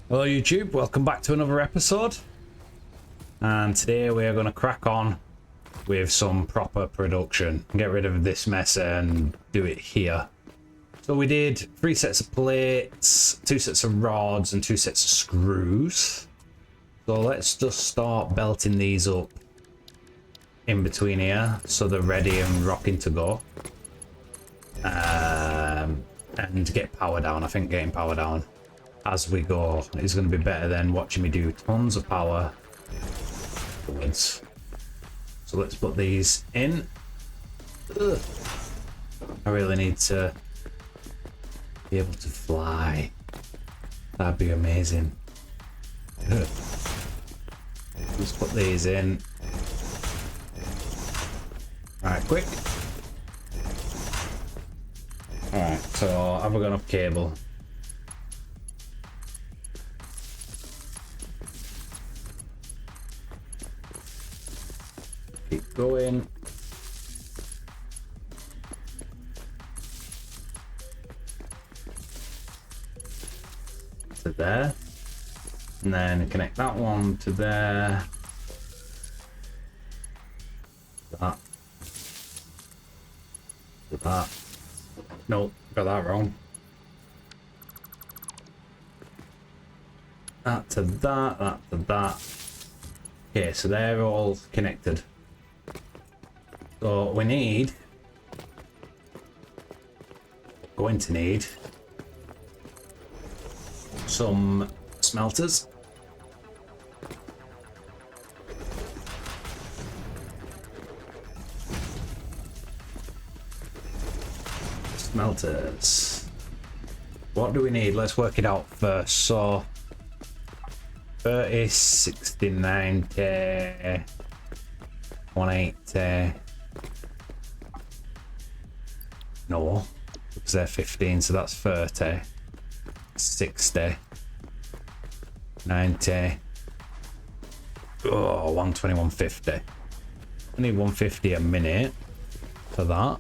Hello YouTube, welcome back to another episode. And today we are going to crack on with some proper production. Get rid of this mess and do it here. So we did 3 sets of plates, 2 sets of rods and 2 sets of screws. So let's just start belting these up in between here so they're ready and rocking to go. And get power down. I think getting power down as we go is going to be better than watching me do tons of power afterwards. So let's put these in. Ugh. I really need to be able to fly. That'd be amazing. Ugh. Let's put these in. Alright, quick. Alright, so have we got enough cable? Keep going. To there. And then connect that one to there. That. To that. No, got that wrong. That to that, that to that. Okay, so they're all connected. So we need, going to need some smelters. Smelters. What do we need? Let's work it out first. So 30, 60, 90, 180. No, because they're 15, so that's 30, 60, 90. Oh, 120, 150. I need 150 a minute for that.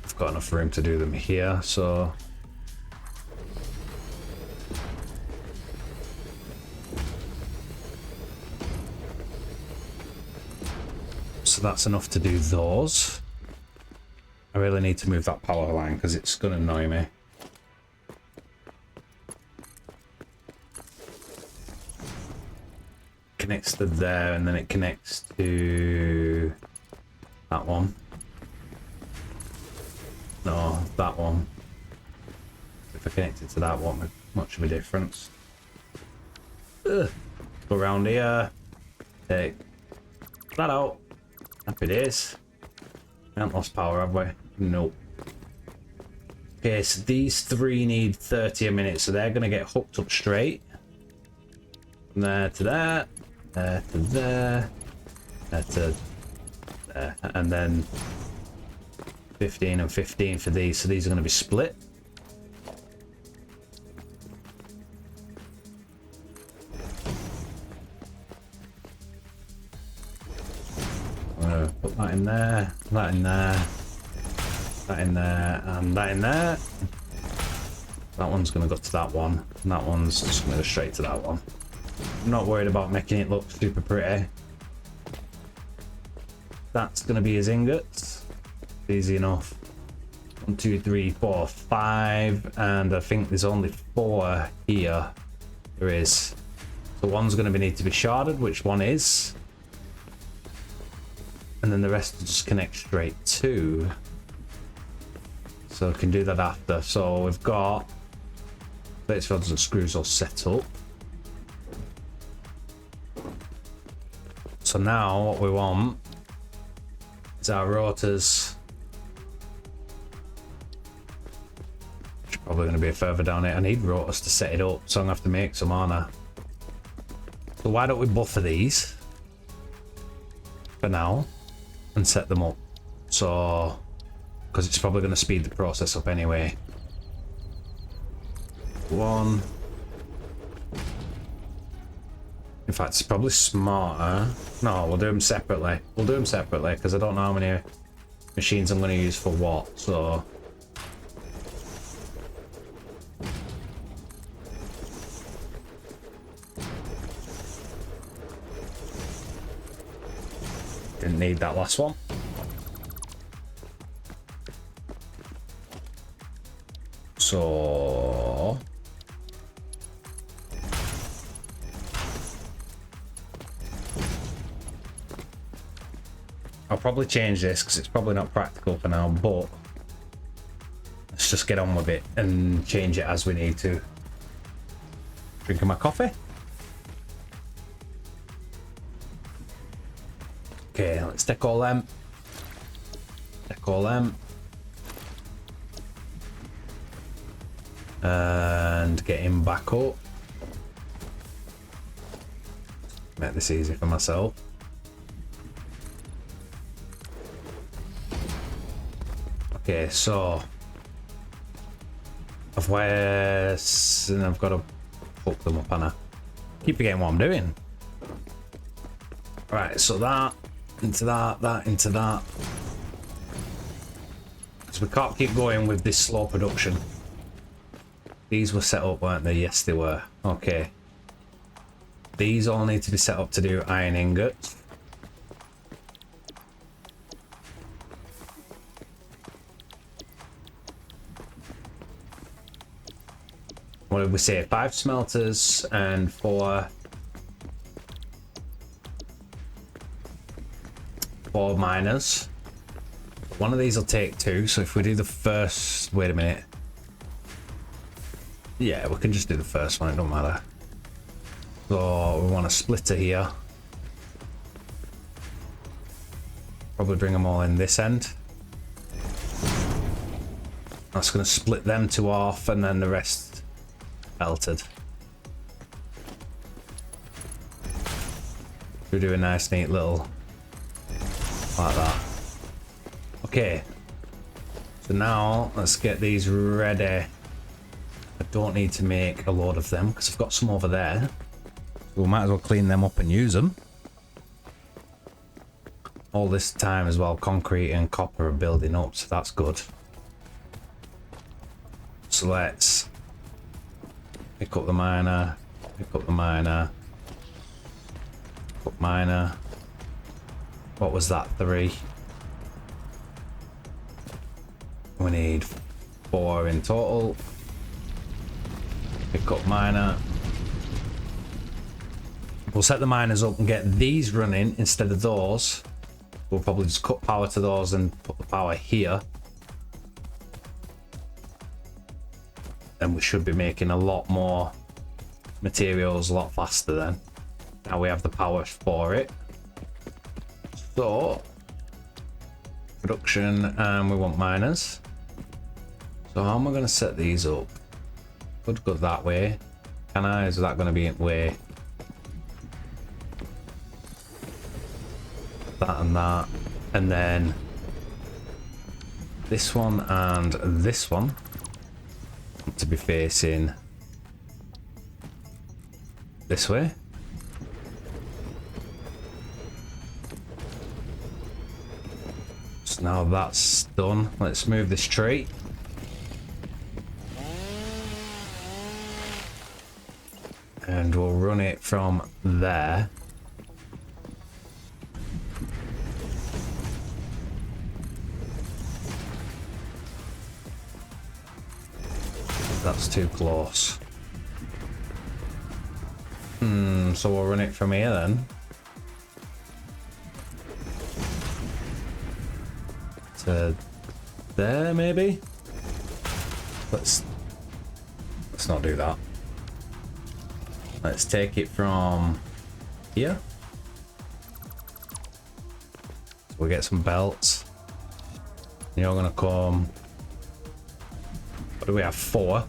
I've got enough room to do them here, so that's enough to do those. I really need to move that power line because it's going to annoy me. Connects to there and then it connects to that one. No, that one. If I connect it to that one, much of a difference. Ugh. Go around here. Take that out. Happy days. We haven't lost power, have we? Nope. Okay, so these 3 need 30 a minute, so they're going to get hooked up straight. From there to there, there to there, there to there, and then 15 and 15 for these, so these are going to be split. Put that in there, that in there, that in there, and that in there. That one's going to go to that one, and that one's just going to go straight to that one. I'm not worried about making it look super pretty. That's going to be his ingots. Easy enough. 1, 2, 3, 4, 5, and I think there's only 4 here. There is. So one's going to need to be sharded, which one is. And then the rest will just connect straight to. So we can do that after. So we've got plates, rods and screws all set up. So now what we want is our rotors. Which are probably going to be further down here. I need rotors to set it up, so I'm going to have to make some, aren't I? So why don't we buffer these for now and set them up? So, because it's probably going to speed the process up anyway. 1. In fact, it's probably smarter. No, we'll do them separately. We'll do them separately because I don't know how many machines I'm going to use for what, so... Didn't need that last one. So... I'll probably change this because it's probably not practical for now, but let's just get on with it and change it as we need to. Drinking my coffee. Okay, let's take all them. Take all them. And get him back up. Make this easy for myself. Okay, so I've got to hook them up, and I keep forgetting what I'm doing. Right, so that into that into that. So we can't keep going with this slow production. These were set up, weren't they? Yes, they were. Okay. These all need to be set up to do iron ingots. What did we say? 5 smelters and 4 miners. One of these will take 2, so if we do the first... Wait a minute. Yeah, we can just do the first one, it don't matter. So we want a splitter here. Probably bring them all in this end. That's going to split them 2 off, and then the rest melted. We do a nice neat little like that. Okay, so now let's get these ready. I don't need to make a load of them because I've got some over there. We might as well clean them up and use them. All this time as well, concrete and copper are building up, so that's good. So let's pick up the miner, pick up the miner, pick up miner. What was that? 3. We need 4 in total. Pick up miner. We'll set the miners up and get these running instead of those. We'll probably just cut power to those and put the power here. And we should be making a lot more materials a lot faster then. Now we have the power for it. So, production, and we want miners. So how am I going to set these up? Could go that way. Can I? Is that going to be in way? That and that. And then this one and this one to be facing this way. So now that's done. Let's move this tree. And we'll run it from there. That's too close. So we'll run it from here then. To there maybe? Let's not do that. Let's take it from here. So we'll get some belts. You're gonna come. What do we have? 4.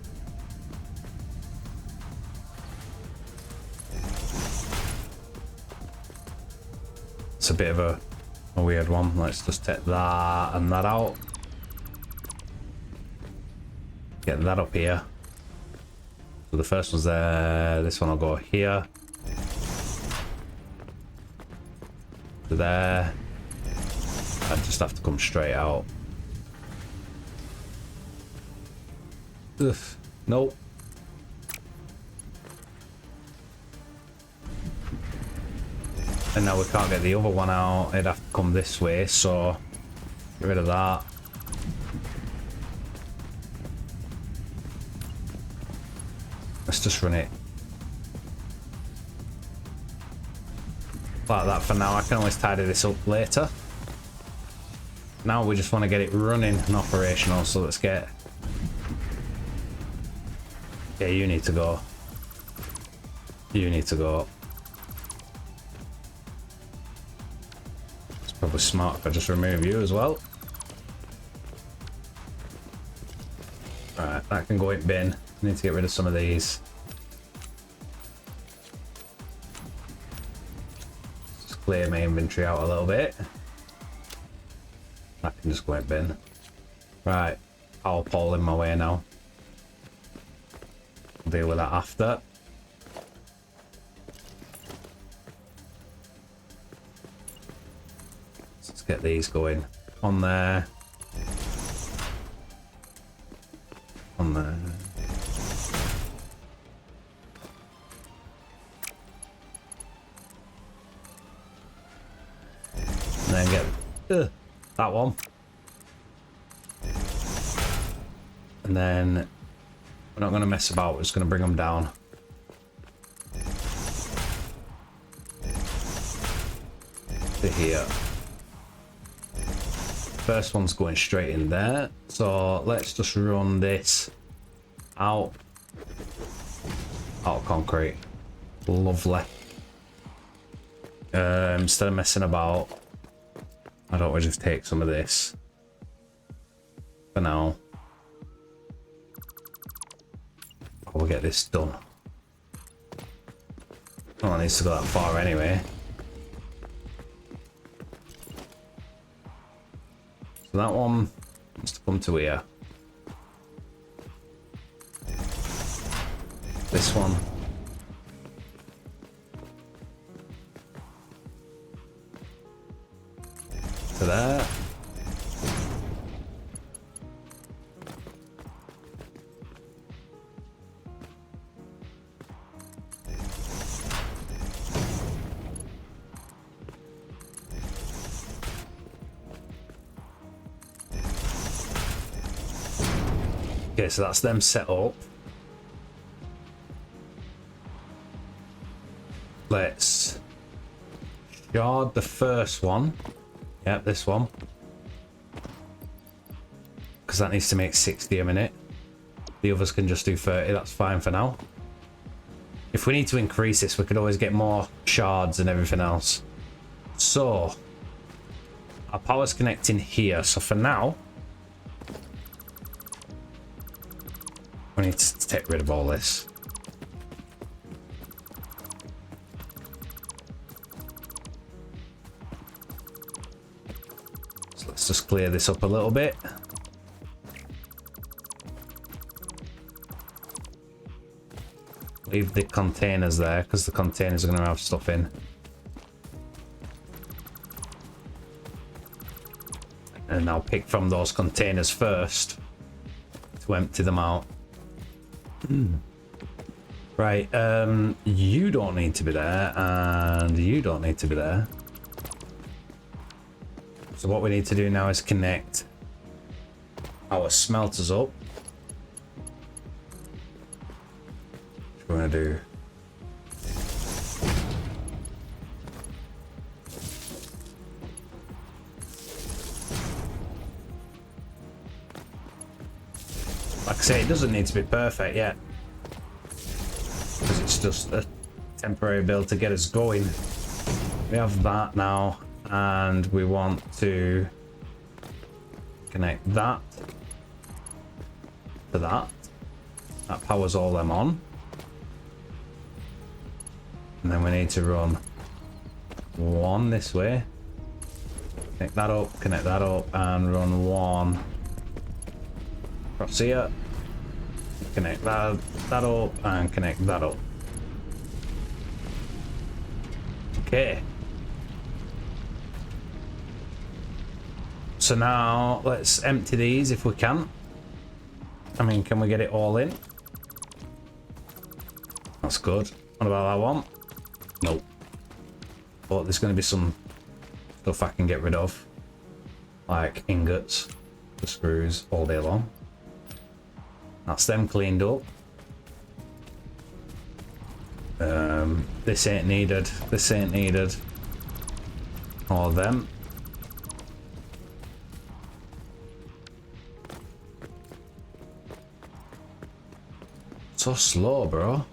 It's a bit of a weird one. Let's just take that and that out. Get that up here. So the first one's there. This one will go here. To there. And just have to come straight out. Ugh. Nope. And now we can't get the other one out. It'd have to come this way, so get rid of that. Let's just run it like that for now. I can always tidy this up later. Now we just want to get it running and operational, so let's get... Yeah, you need to go. You need to go. It's probably smart if I just remove you as well. Alright, that can go in bin. I need to get rid of some of these. Just clear my inventory out a little bit. That can just go in bin. Right, power pole in my way now. I'll deal with that after. Let's get these going. On there. On there. And then get that one. And then we're not going to mess about, we're just going to bring them down. To here. First one's going straight in there. So let's just run this out. Out of concrete. Lovely. Instead of messing about, I don't want to just take some of this for now. We'll get this done. Oh, it needs to go that far anyway. So that one needs to come to here. This one. To there. Okay, so that's them set up. Let's shard the first one. Yep, this one. Because that needs to make 60 a minute. The others can just do 30, that's fine for now. If we need to increase this, we could always get more shards and everything else. So, our power's connecting here. So for now, we need to take rid of all this. So let's just clear this up a little bit. Leave the containers there because the containers are going to have stuff in. And I'll pick from those containers first to empty them out. Right, you don't need to be there, and you don't need to be there. So what we need to do now is connect our smelters up. Which we're gonna do. Like I say, it doesn't need to be perfect yet, because it's just a temporary build to get us going. We have that now, and we want to connect that to that. That powers all them on. And then we need to run one this way. Connect that up, and run one across here. Connect that up, and connect that up. Okay. So now let's empty these if we can. I mean, can we get it all in? That's good. What about that one? Nope. But there's going to be some stuff I can get rid of. Like ingots, the screws all day long. That's them cleaned up. This ain't needed. This ain't needed. All of them. So slow, bro.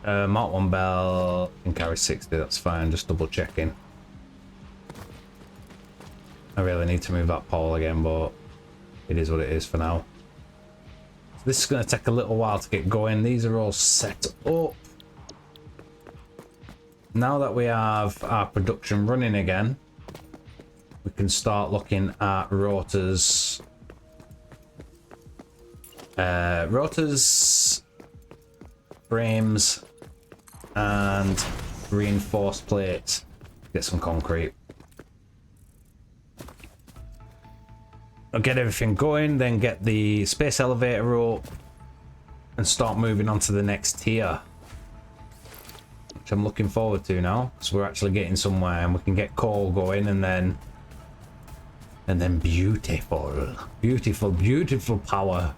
Mark 1 bell can carry 60, that's fine, just double checking. I really need to move that pole again, but it is what it is for now. So this is going to take a little while to get going. These are all set up. Now that we have our production running again, we can start looking at rotors. Rotors, frames, and reinforced plates. Get some concrete. I'll get everything going, then get the space elevator up and start moving on to the next tier, which I'm looking forward to now. So we're actually getting somewhere and we can get coal going, and then beautiful power.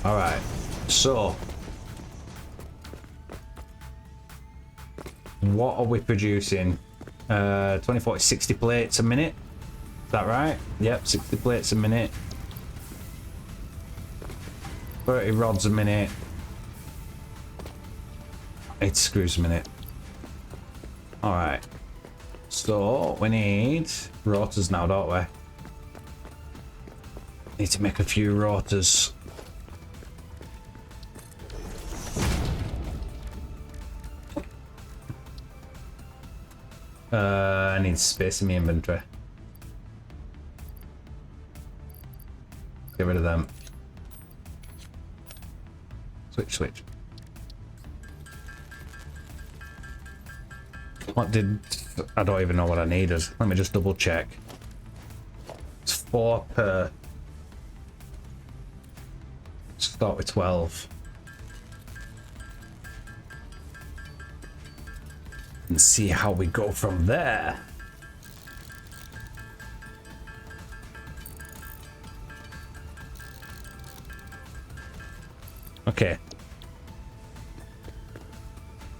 All right, so what are we producing? 20, 40, 60 plates a minute. Is that right? Yep, 60 plates a minute. 30 rods a minute. 80 screws a minute. All right. So we need rotors now, don't we? Need to make a few rotors. I need space in my inventory. Get rid of them. Switch. What did... I don't even know what I needed. Let me just double check. It's 4 per... Let's start with 12. And see how we go from there. Okay.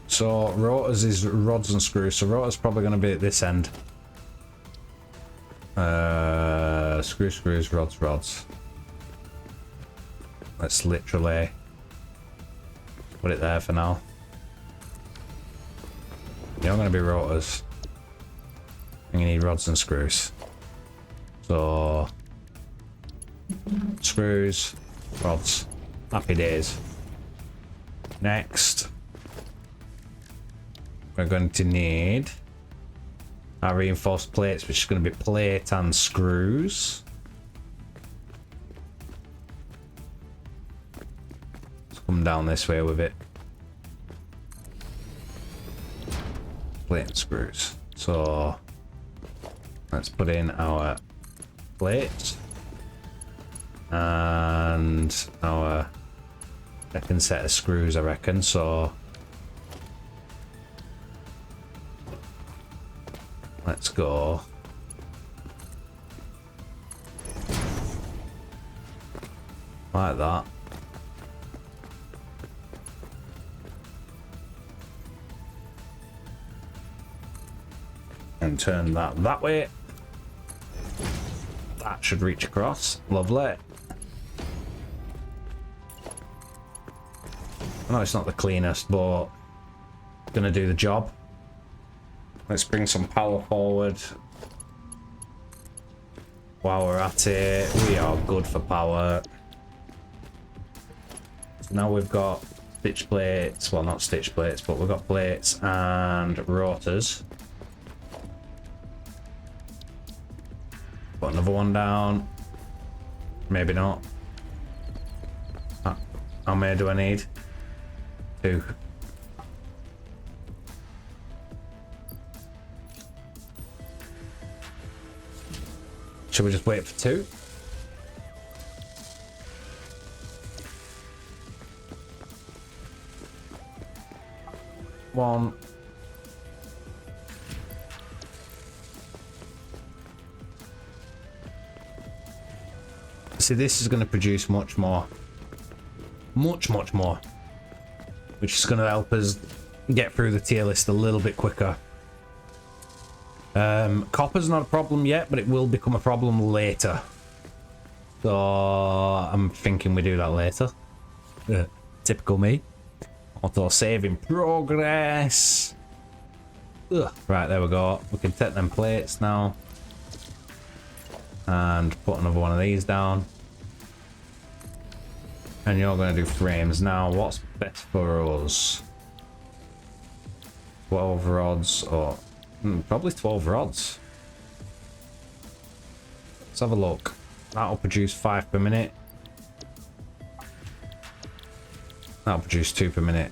So rotors is rods and screws. So rotors probably going to be at this end. Screws, rods. Let's literally put it there for now. You're going to be rotors. And you need rods and screws. So screws, rods. Happy days. Next, we're going to need our reinforced plates, which is going to be plate and screws. Let's come down this way with it. Plate and screws. So let's put in our plates and our second set of screws, I reckon. So let's go. Like that. And turn that way. That should reach across. Lovely. I know it's not the cleanest, but gonna do the job. Let's bring some power forward. While we're at it, we are good for power. So now we've got stitch plates. Well, not stitch plates, but we've got plates and rotors. Put another one down. Maybe not. How many do I need? 2. Should we just wait for 2? One. See, this is going to produce much more. Much more. Which is going to help us get through the tier list a little bit quicker. Copper's not a problem yet, but it will become a problem later. So I'm thinking we do that later. Typical me. Auto save in progress. Ugh. Right, there we go. We can take them plates now. And put another one of these down. And you're going to do frames. Now, what's best for us? 12 rods or... probably 12 rods. Let's have a look. That'll produce 5 per minute. That'll produce 2 per minute.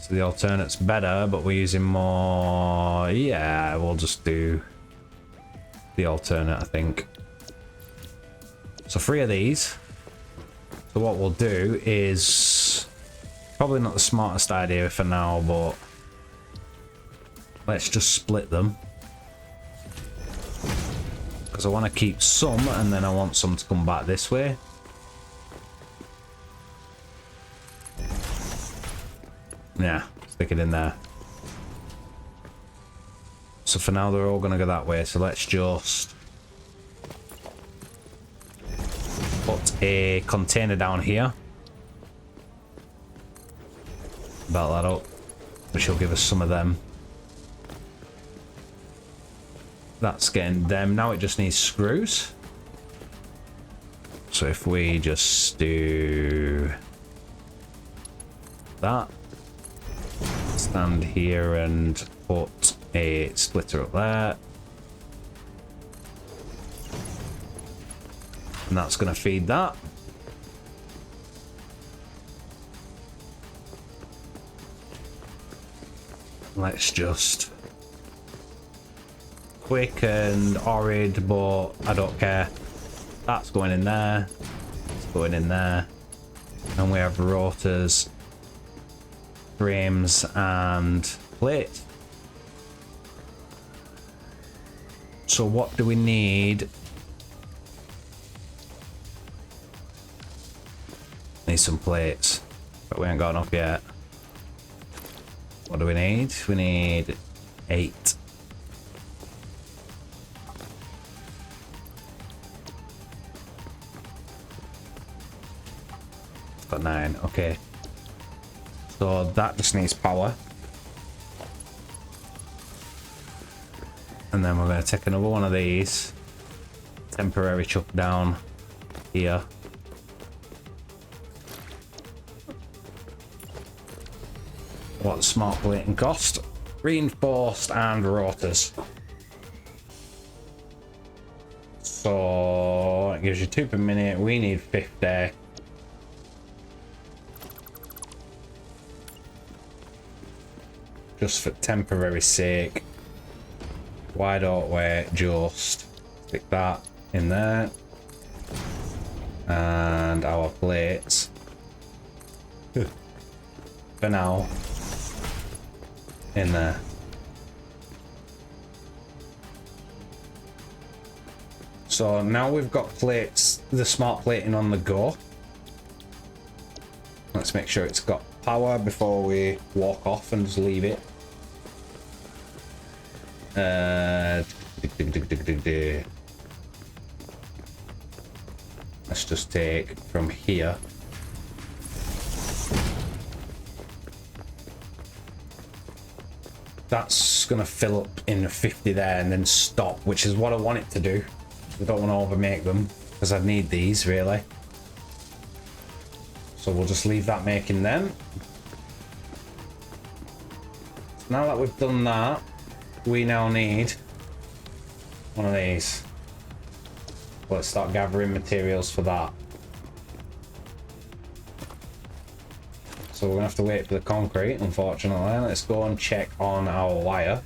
So the alternate's better, but we're using more... Yeah, we'll just do the alternate, I think. So 3 of these. So what we'll do is... Probably not the smartest idea for now, but... Let's just split them. Because I want to keep some, and then I want some to come back this way. Yeah, stick it in there. So for now, they're all going to go that way. So let's just put a container down here. Belt that up, which will give us some of them. That's getting them. Now it just needs screws. So if we just do that, stand here and put a splitter up there. And that's going to feed that. Let's just... Quick and horrid, but I don't care. That's going in there. It's going in there. And we have rotors, frames, and plates. So what do we need? Need some plates, but we ain't got enough yet. What do we need? We need 8. Got 9. Okay. So that just needs power. And then we're going to take another one of these. Temporary chuck down here. What's smart plating cost? Reinforced and rotors. So it gives you 2 per minute. We need 50. Just for temporary sake, why don't we just stick that in there? And our plates, for now, in there. So now we've got plates, the smart plating on the go. Let's make sure it's got power before we walk off and just leave it. Let's just take from here. That's gonna fill up in 50 there and then stop, which is what I want it to do. I don't want to overmake them because I need these really. So we'll just leave that making them. Now that we've done that, we now need one of these. Let's start gathering materials for that. So we're gonna have to wait for the concrete, unfortunately. Let's go and check on our wire.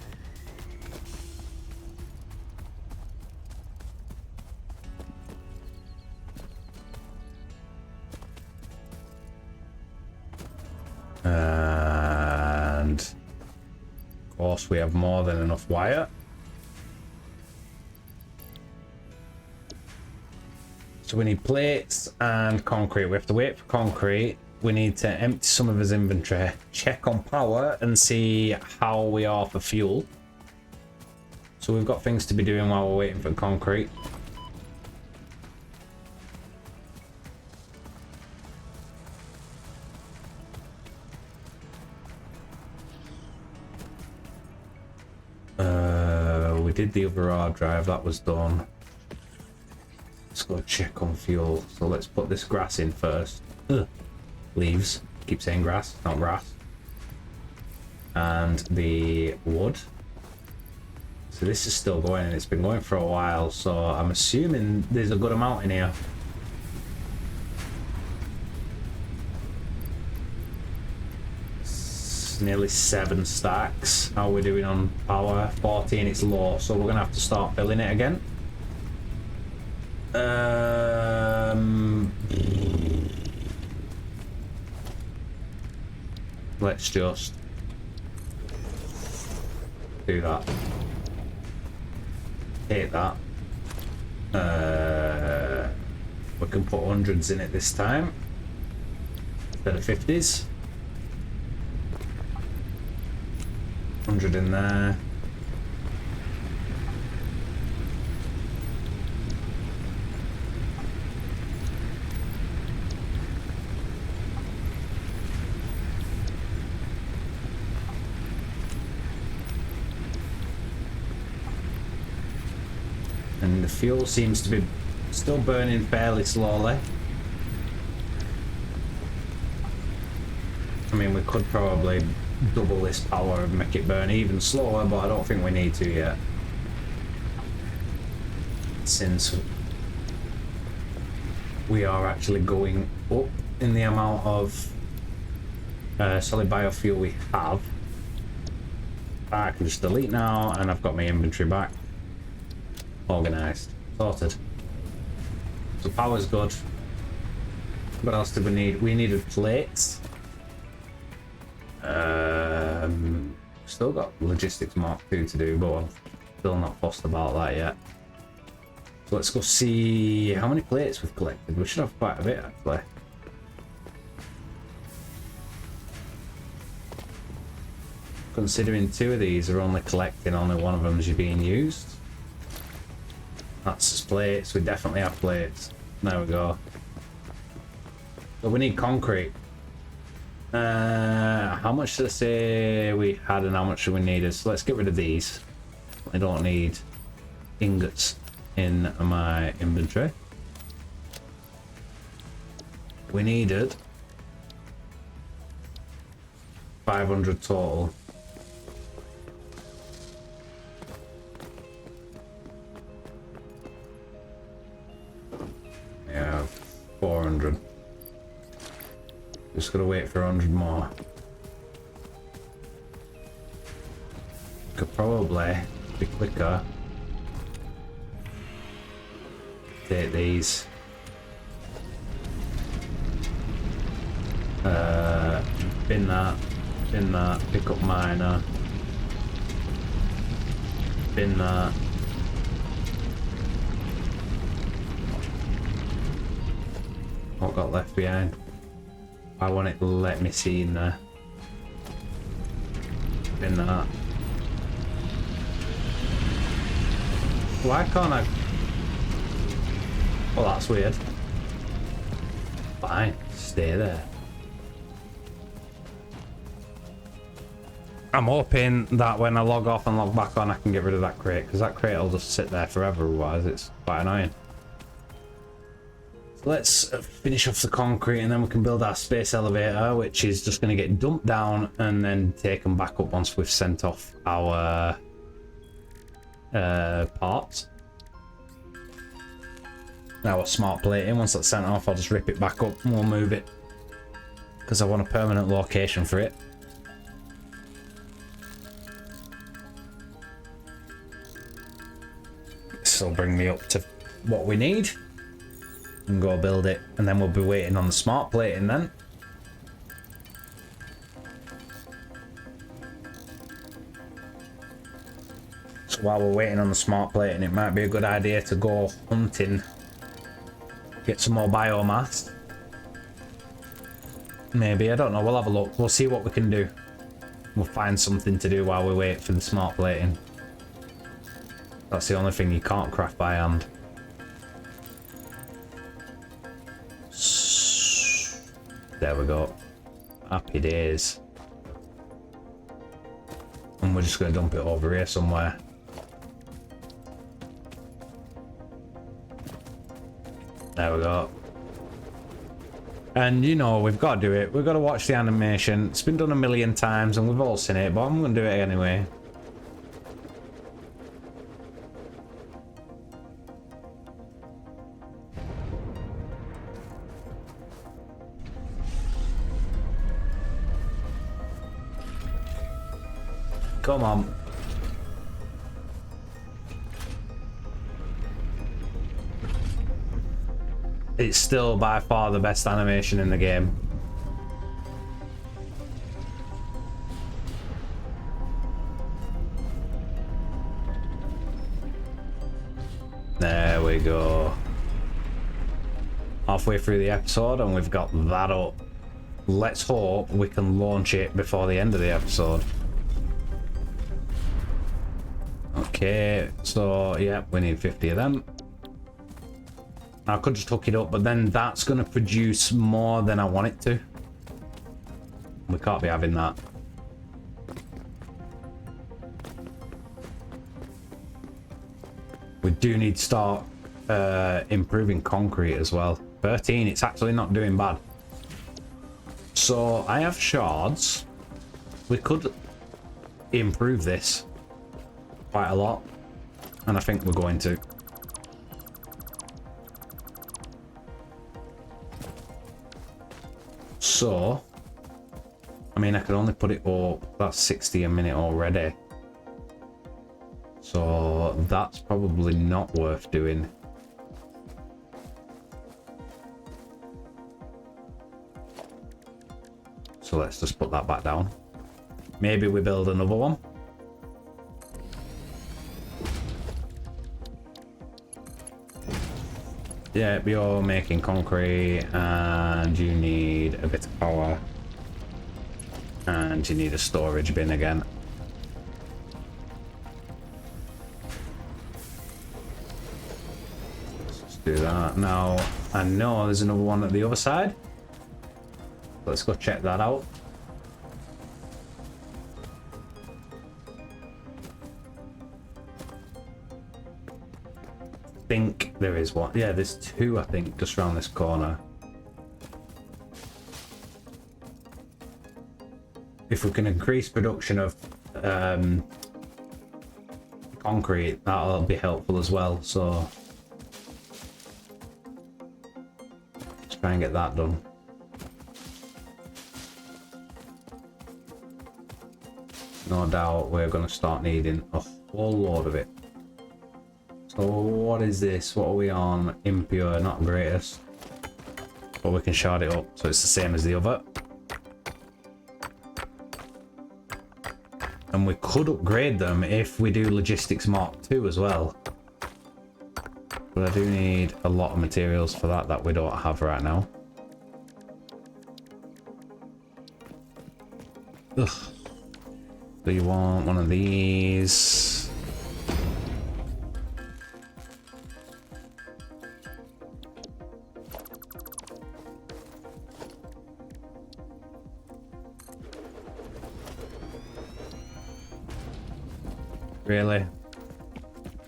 Of course, we have more than enough wire. So we need plates and concrete. We have to wait for concrete. We need to empty some of his inventory, check on power, and see how we are for fuel. So we've got things to be doing while we're waiting for concrete. We did the other hard drive, that was done. Let's go check on fuel. So let's put this grass in first. Ugh. Leaves. Keep saying grass, not grass. And the wood. So this is still going, and it's been going for a while, so I'm assuming there's a good amount in here. It's nearly 7 stacks. How are we doing on power? 14, it's low, so we're gonna have to start filling it again. Let's just do that. Take that. We can put hundreds in it this time instead of 50s. 100 in there. And the fuel seems to be still burning fairly slowly. I mean, we could probably double this power and make it burn even slower, but I don't think we need to yet. Since we are actually going up in the amount of solid biofuel we have. I can just delete now, and I've got my inventory back. Organised. Sorted. So power's good. What else did we need? We needed plates. Still got logistics Mark 2 to do, but I'm still not fussed about that yet. So let's go see how many plates we've collected. We should have quite a bit actually. Considering 2 of these are only collecting, only one of them is being used. That's just plates. We definitely have plates. There we go. But we need concrete. How much did I say we had and how much do we need? So let's get rid of these. I don't need ingots in my inventory. We needed 500 total. Yeah, 400. Just gotta wait for 100 more. Could probably be quicker. Take these. Bin that, pick up miner. Bin that. What got left behind? I want it to let me see in there. Bin that. Why can't I? Well, that's weird. Fine, stay there. I'm hoping that when I log off and log back on, I can get rid of that crate, because that crate will just sit there forever, otherwise it's quite annoying. So let's finish off the concrete and then we can build our space elevator, which is just going to get dumped down and then taken back up once we've sent off our parts. Now our smart plating, once that's sent off, I'll just rip it back up and we'll move it, because I want a permanent location for it. This will bring me up to what we need and go build it, and then we'll be waiting on the smart plating then. So while we're waiting on the smart plating, it might be a good idea to go hunting. Get some more biomass. Maybe, I don't know, we'll have a look. We'll see what we can do. We'll find something to do while we wait for the smart plating. That's the only thing you can't craft by hand. There we go. Happy days. And we're just going to dump it over here somewhere. There we go. And you know, we've got to do it. We've got to watch the animation. It's been done a million times and we've all seen it, but I'm going to do it anyway. Come on. It's still by far the best animation in the game. There we go. Halfway through the episode and we've got that up. Let's hope we can launch it before the end of the episode. Okay, so yeah, we need 50 of them. I could just hook it up, but then that's going to produce more than I want it to. We can't be having that. We do need to start improving concrete as well. 13, it's actually not doing bad. So I have shards. We could improve this quite a lot, and I think we're going to. So, I mean, I can only put it up, that's 60 a minute already. So, that's probably not worth doing. So, let's just put that back down. Maybe we build another one. Yeah, you're making concrete and you need a bit of power and you need a storage bin again. Let's just do that. Now, I know there's another one at the other side. Let's go check that out. I think there is one. Yeah, there's two, I think, just around this corner. If we can increase production of concrete, that'll be helpful as well. So let's try and get that done. No doubt we're going to start needing a whole load of it. So what is this? What are we on? Impure, not greatest. But we can shard it up, so it's the same as the other. And we could upgrade them if we do Logistics Mark 2 as well. But I do need a lot of materials for that we don't have right now. Ugh. Do you want one of these? Really?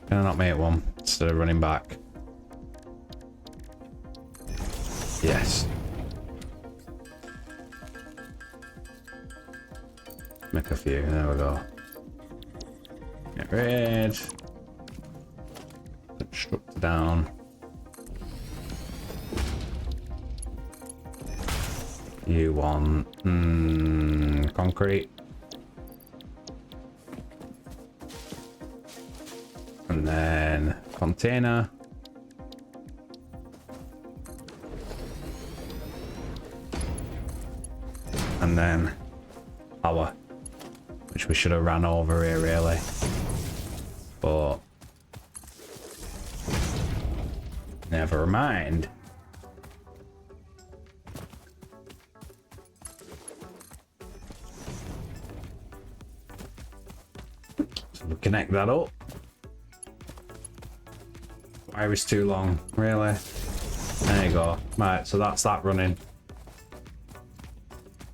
Can I not make one instead of running back? Yes. Make a few. There we go. Get rid. Construct down. You want concrete. And then container. And then power, which we should have ran over here really. but never mind. So we'll connect that up. Wire is too long, really. There you go. Right, so that's that running.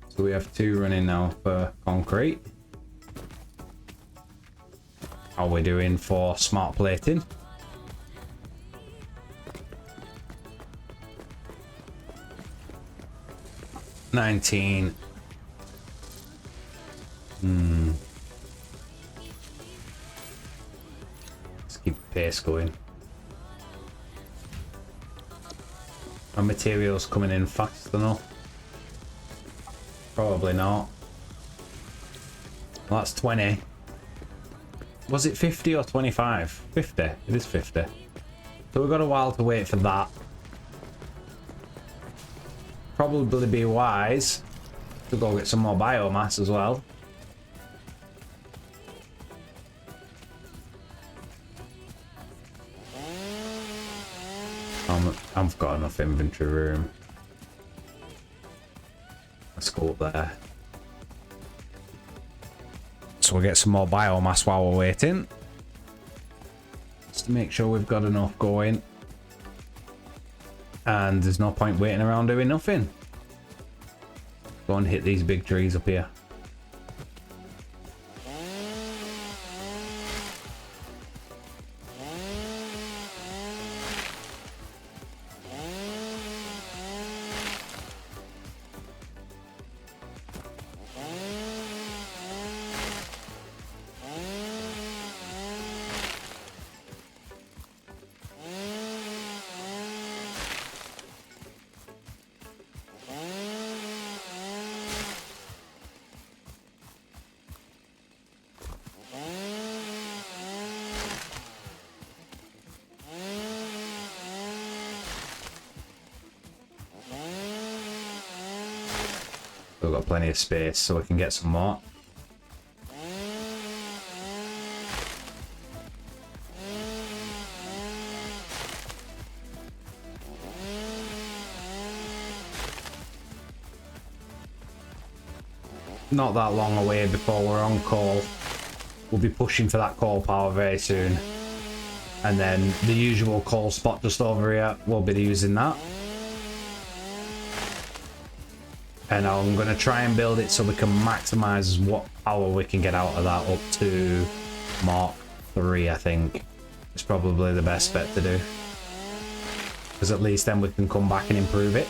So we have 2 running now for concrete. How are we doing for smart plating? $19. Let's keep the pace going. Are materials coming in fast enough? Probably not. Well, that's 20. Was it 50 or 25? 50. It is 50. So we've got a while to wait for that. Probably be wise to go get some more biomass as well. I've got enough inventory room. Let's go up there. So we'll get some more biomass while we're waiting. Just to make sure we've got enough going. And there's no point waiting around doing nothing. Go and hit these big trees up here. We've got plenty of space so we can get some more. Not that long away before we're on coal. We'll be pushing for that coal power very soon. And then the usual coal spot just over here, we'll be using that. And I'm going to try and build it so we can maximize what power we can get out of that up to Mark 3, I think. It's probably the best bet to do. Because at least then we can come back and improve it.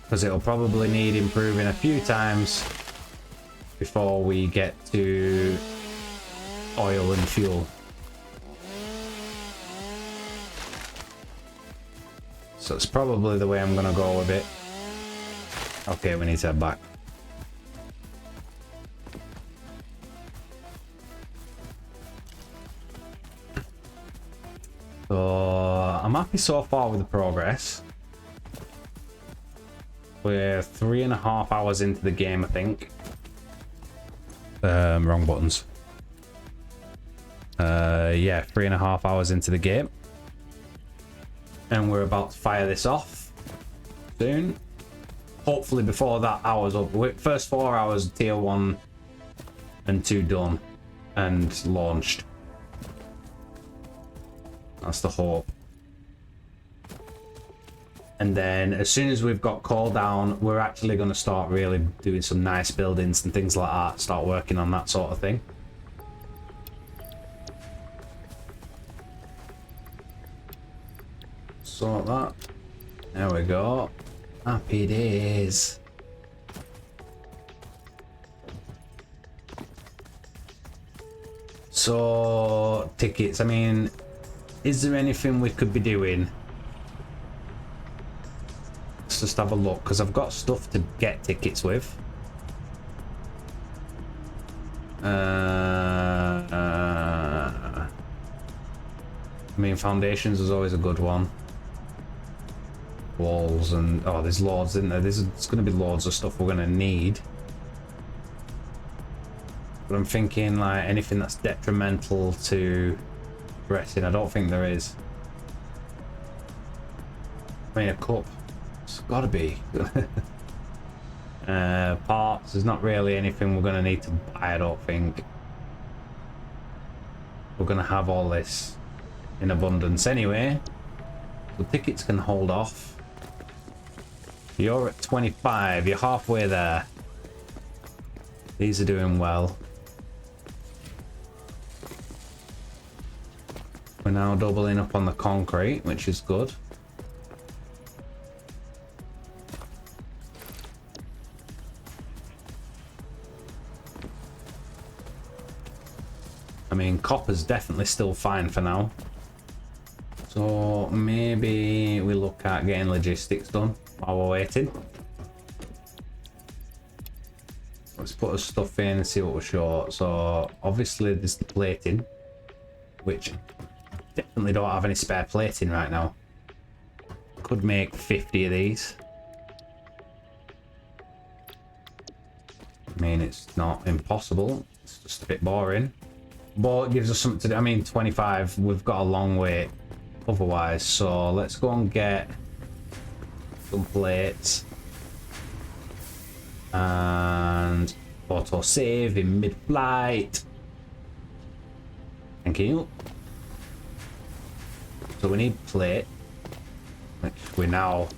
Because it'll probably need improving a few times before we get to oil and fuel. So it's probably the way I'm gonna go with it. Okay, we need to head back. So I'm happy so far with the progress. We're 3.5 hours into the game, I think. Wrong buttons. Yeah, 3.5 hours into the game. And we're about to fire this off soon. Hopefully before that hour's up. First 4 hours, tier 1 and 2 done and launched. That's the hope. And then as soon as we've got coal down, we're actually going to start really doing some nice buildings and things like that. Start working on that sort of thing. Sort that. There we go. Happy days. So, tickets. I mean, is there anything we could be doing? Let's just have a look, because I've got stuff to get tickets with. I mean, foundations is always a good one. walls and oh, there's loads in there. There's going to be loads of stuff we're going to need. But I'm thinking like anything that's detrimental to dressing, I don't think there is. I mean, a cup, it's got to be. Parts, there's not really anything we're going to need to buy, I don't think. We're going to have all this in abundance anyway. The tickets can hold off. You're at 25, you're halfway there. These are doing well. We're now doubling up on the concrete, which is good. I mean, copper's definitely still fine for now. So maybe we look at getting logistics done while we're waiting. Let's put our stuff in and see what we're short. So obviously there's the plating, which definitely don't have any spare plating right now. Could make 50 of these. I mean, it's not impossible. It's just a bit boring. But it gives us something to do. I mean, 25, we've got a long way otherwise. So let's go and get some plates. And auto save in mid-flight. Thank you. So we need plate, which we now,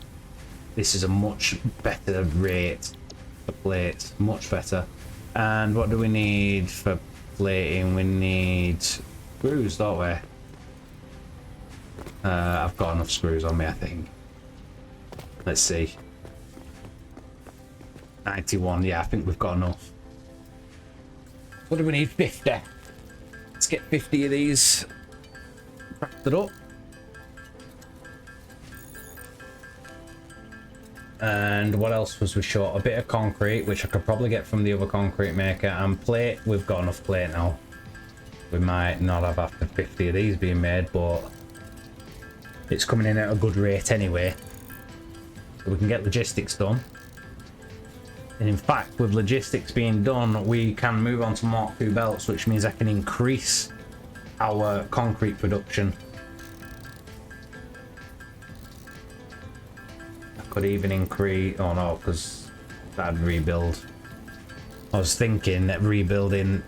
this is a much better rate for plates, much better. And what do we need for plating? We need screws, don't we? I've got enough screws on me, I think. Let's see. 91, yeah, I think we've got enough. What do we need? 50. Let's get 50 of these crafted up. And what else was we short? A bit of concrete, which I could probably get from the other concrete maker, and plate. We've got enough plate now. We might not have after 50 of these being made, but it's coming in at a good rate anyway. So we can get logistics done. And in fact, with logistics being done, we can move on to Mark II belts, which means I can increase our concrete production. Could even increase, oh no, because that'd rebuild. I was thinking that rebuilding,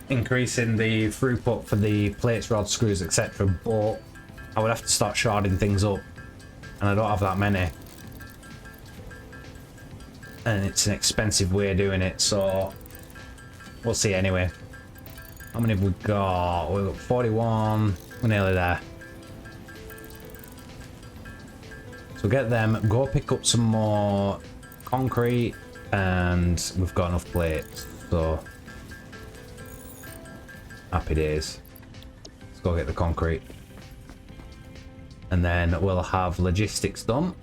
increasing the throughput for the plates, rods, screws, etc. But I would have to start sharding things up, and I don't have that many. And it's an expensive way of doing it, so we'll see anyway. How many have we got? We've got 41, we're nearly there. So get them, go pick up some more concrete, and we've got enough plates, so happy days. Let's go get the concrete. And then we'll have logistics done.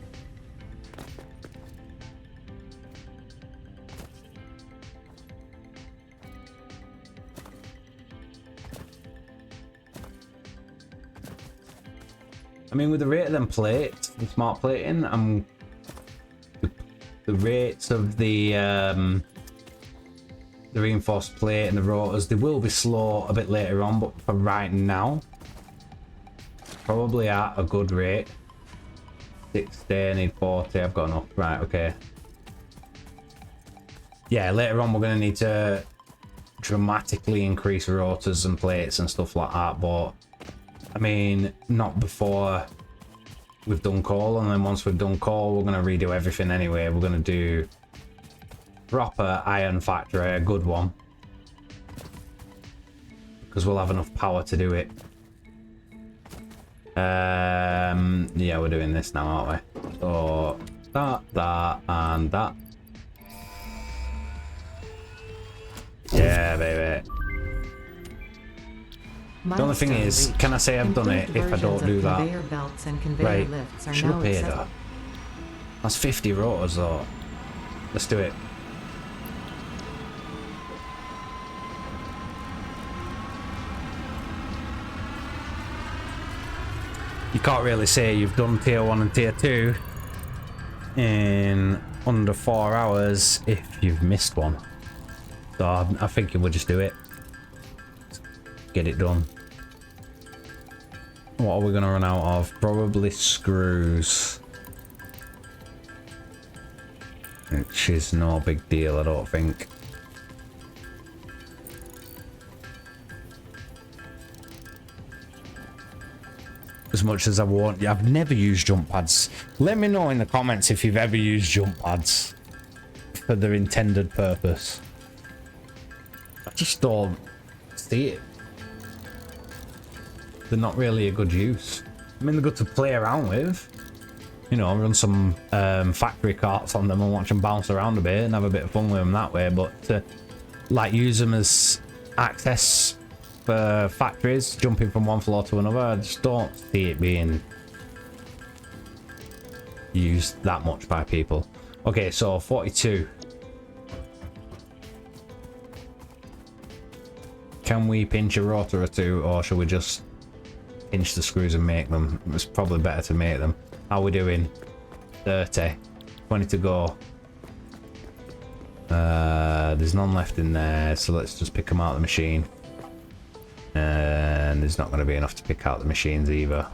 I mean, with the rate of them plates, the smart plating, the rates of the reinforced plate and the rotors, they will be slow a bit later on, but for right now, probably at a good rate. 60, I need 40, I've got enough. Right, okay. Yeah, later on we're going to need to dramatically increase rotors and plates and stuff like that, but I mean, not before we've done coal, and then once we've done coal, we're going to redo everything anyway. We're going to do proper iron factory, a good one, because we'll have enough power to do it. Yeah, we're doing this now, aren't we? So that, and that. Yeah, baby. The only thing is, can I say I've done it if I don't do that? Right, should have paid her. That's 50 rotors though. Let's do it. You can't really say you've done tier 1 and tier 2 in under 4 hours if you've missed one. So I'm thinking we'll just do it. Get it done. What are we going to run out of? Probably screws. Which is no big deal, I don't think. As much as I want. I've never used jump pads. Let me know in the comments if you've ever used jump pads for their intended purpose. I just don't see it. They're not really a good use. I mean, they're good to play around with. You know, run some factory carts on them and watch them bounce around a bit and have a bit of fun with them that way. But to, like, use them as access for factories, jumping from one floor to another, I just don't see it being used that much by people. Okay, so 42. Can we pinch a rotor or two, or should we just pinch the screws and make them? It's probably better to make them. How are we doing? 30. 20 to go. There's none left in there, so let's just pick them out of the machine. And there's not going to be enough to pick out the machines either.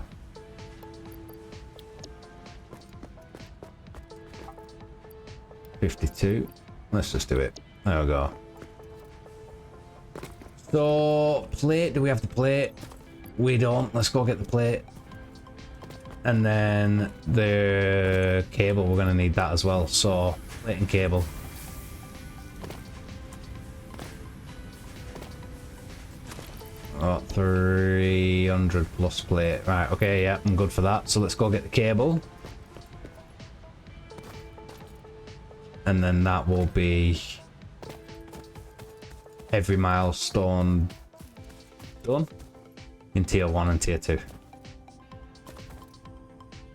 $52. Let's just do it. There we go. So, plate. Do we have the plate? We don't. Let's go get the plate. And then the cable, we're going to need that as well. So, plate and cable. Oh, 300 plus plate. Right, okay, yeah, I'm good for that. So let's go get the cable. And then that will be every milestone done in tier 1 and tier 2.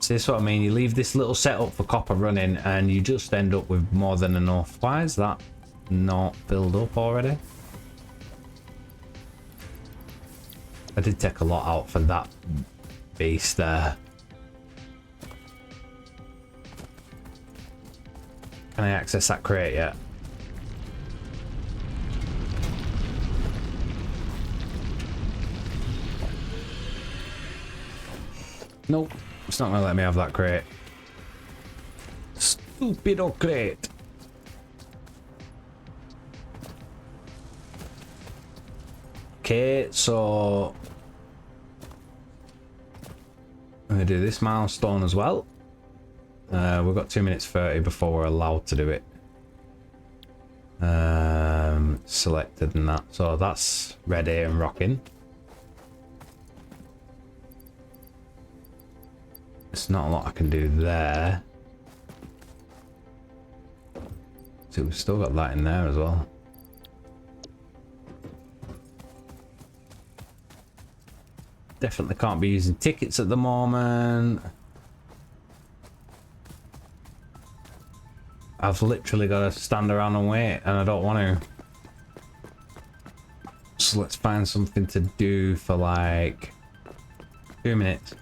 See, that's what I mean. You leave this little setup for copper running and you just end up with more than enough. Why is that not filled up already? I did take a lot out for that base there. Can I access that crate yet? Nope. It's not going to let me have that crate. Stupido crate. Okay, so I'm going to do this milestone as well. We've got 2 minutes 30 before we're allowed to do it. Selected and that. So that's ready and rocking. There's not a lot I can do there. So we've still got that in there as well. Definitely can't be using tickets at the moment. I've literally got to stand around and wait, and I don't want to. So let's find something to do for like 2 minutes.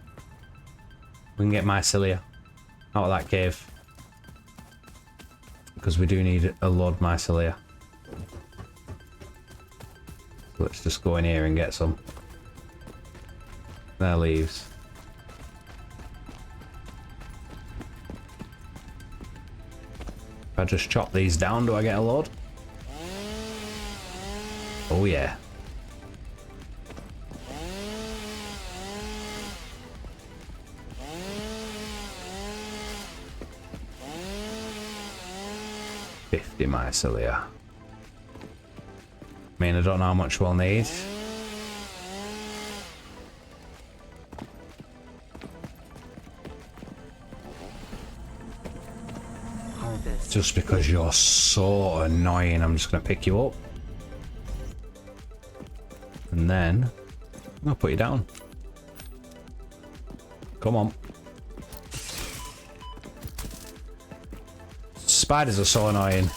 We can get mycelia out of that cave. Because we do need a load mycelia. So let's just go in here and get some. There leaves. If I just chop these down, do I get a load? Oh yeah. $50 mycelia. I mean, I don't know how much we'll need. Just because you're so annoying, I'm just going to pick you up. And then I'll put you down. Come on. Spiders are so annoying.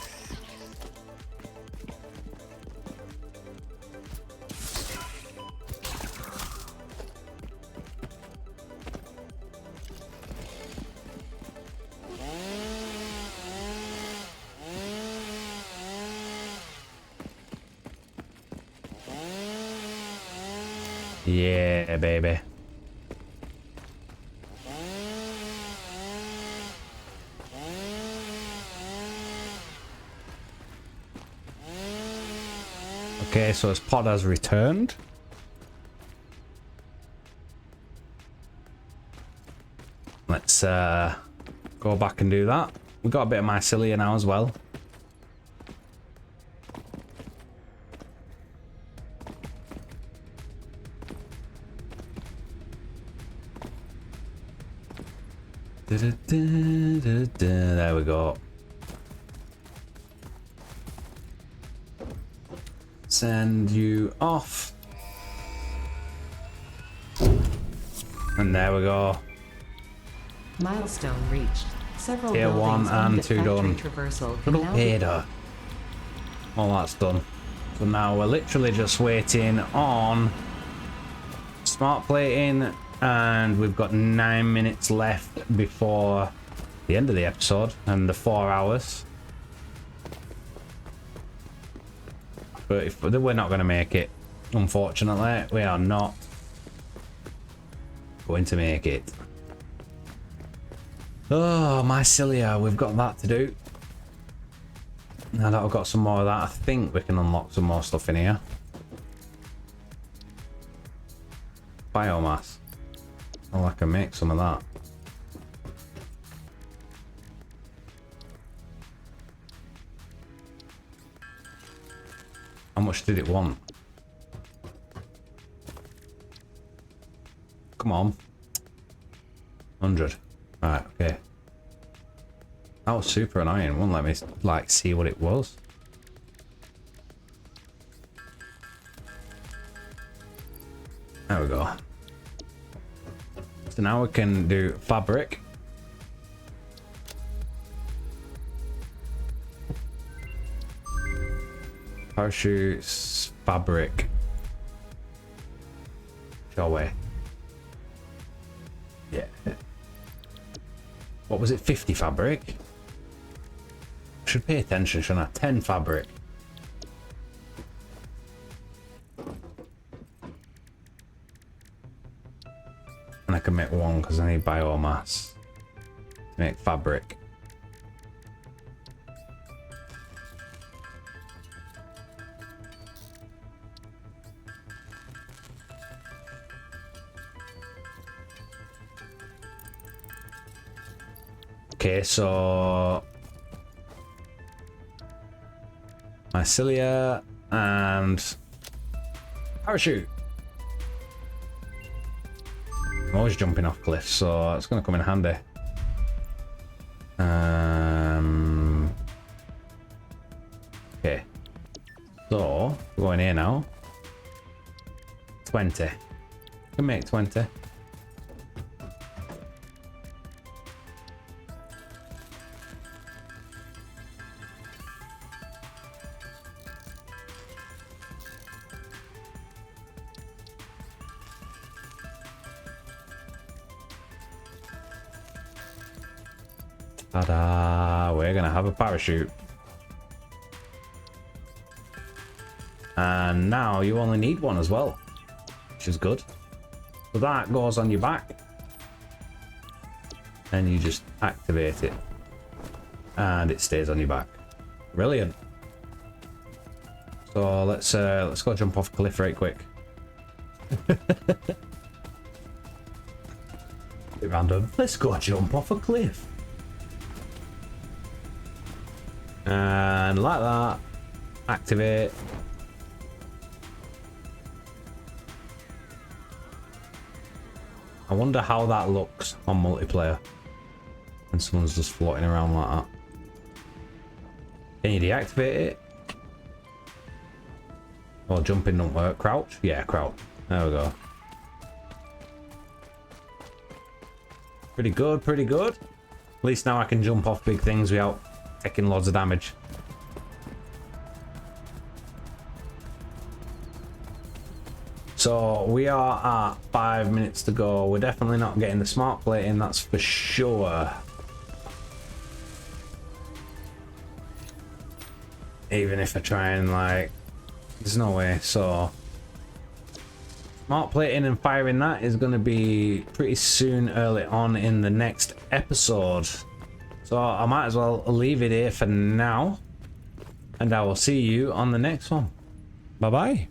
Yeah, baby. Okay, so his pod has returned. Let's go back and do that. We've got a bit of mycelia now as well. There we go. Send you off. And there we go. Milestone reached. Several Tier buildings 1 and aimed at 2 factory done. traversal Good can up now be- Ada. All that's done. So now we're literally just waiting on smart plating, and we've got 9 minutes left before the end of the episode and the 4 hours. But if we're not going to make it, unfortunately, we are not going to make it. Oh, mycelia, we've got that to do. Now that I've got some more of that, I think we can unlock some more stuff in here. Biomass. Oh, I can make some of that. How much did it want? Come on. 100. Right, okay. That was super annoying. Wouldn't let me, like, see what it was. There we go. So now we can do fabric. Parachutes, fabric. Shall we? Yeah. What was it? 50 fabric? Should pay attention, shouldn't I? 10 fabric. And I can make one because I need biomass to make fabric. Okay, so mycelia and parachute. I'm always jumping off cliffs, so it's going to come in handy. Okay, so we're going here now. 20. I can make 20. Ta-da! We're gonna have a parachute. And now you only need one as well, which is good. So that goes on your back. And you just activate it. And it stays on your back. Brilliant. So let's go jump off a cliff right quick. Bit random. Let's go jump off a cliff. And like that, activate. I wonder how that looks on multiplayer when someone's just floating around like that. Can you deactivate it? Oh, jumping don't work. Crouch? Yeah, crouch. There we go. Pretty good, pretty good. At least now I can jump off big things without taking loads of damage. So we are at 5 minutes to go. We're definitely not getting the smart plating, that's for sure. Even if I try and like, there's no way. So Smart plating and firing that is going to be pretty soon, early on in the next episode. So I might as well leave it here for now. And I will see you on the next one. Bye bye.